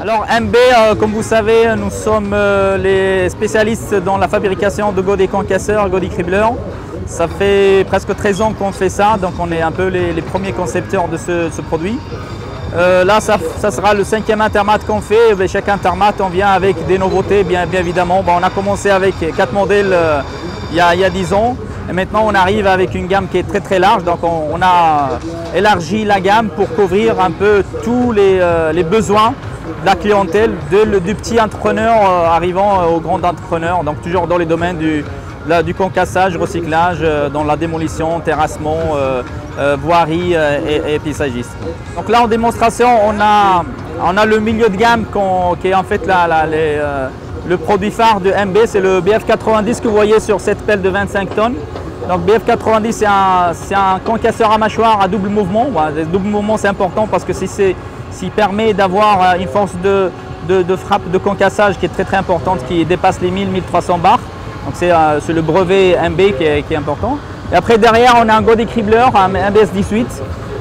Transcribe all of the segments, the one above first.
Alors MB, comme vous savez, nous sommes les spécialistes dans la fabrication de godets concasseurs, godets cribleurs. Ça fait presque 13 ans qu'on fait ça, donc on est un peu les premiers concepteurs de ce produit. Là, ça sera le 5e Intermat qu'on fait. Chaque Intermat, on vient avec des nouveautés, bien évidemment. On a commencé avec 4 modèles il y a 10 ans. Et maintenant, on arrive avec une gamme qui est très large. Donc, on a élargi la gamme pour couvrir un peu tous les besoins de la clientèle, du petit entrepreneur arrivant au grand entrepreneur. Donc, toujours dans les domaines du concassage, recyclage, dans la démolition, terrassement, voirie et paysagiste. Donc là en démonstration, on a le milieu de gamme qui est en fait le produit phare de MB, c'est le BF90 que vous voyez sur cette pelle de 25 tonnes. Donc BF90 c'est un concasseur à mâchoire à double mouvement. Le double mouvement c'est important parce que s'il permet d'avoir une force de frappe de concassage qui est très importante, qui dépasse les 1000-1300 bars. Donc c'est le brevet MB qui est important. Et après derrière on a un godet cribleur, un MBS18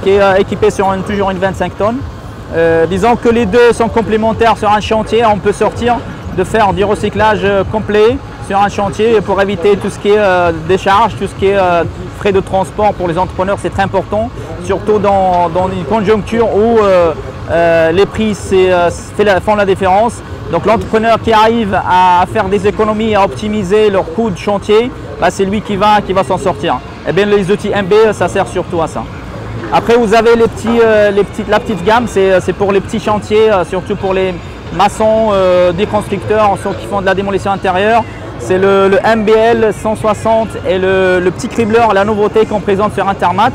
qui est équipé sur toujours une 25 tonnes. Disons que les deux sont complémentaires sur un chantier, on peut sortir de faire du recyclage complet sur un chantier pour éviter tout ce qui est décharge, tout ce qui est frais de transport pour les entrepreneurs, c'est très important, surtout dans une conjoncture où les prix font la différence. Donc l'entrepreneur qui arrive à faire des économies, à optimiser leurs coûts de chantier, c'est lui qui va s'en sortir. Et bien les outils MB, ça sert surtout à ça. Après vous avez la petite gamme, c'est pour les petits chantiers, surtout pour les maçons, des constructeurs, ceux qui font de la démolition intérieure. C'est le MBL 160 et le petit cribleur, la nouveauté qu'on présente sur Intermat.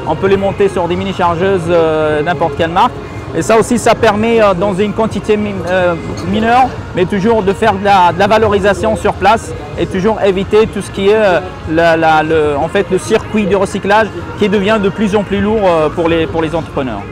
On peut les monter sur des mini-chargeuses n'importe quelle marque. Et ça aussi, ça permet dans une quantité mineure, mais toujours de faire de la valorisation sur place et toujours éviter tout ce qui est en fait, le circuit de recyclage qui devient de plus en plus lourd pour les entrepreneurs.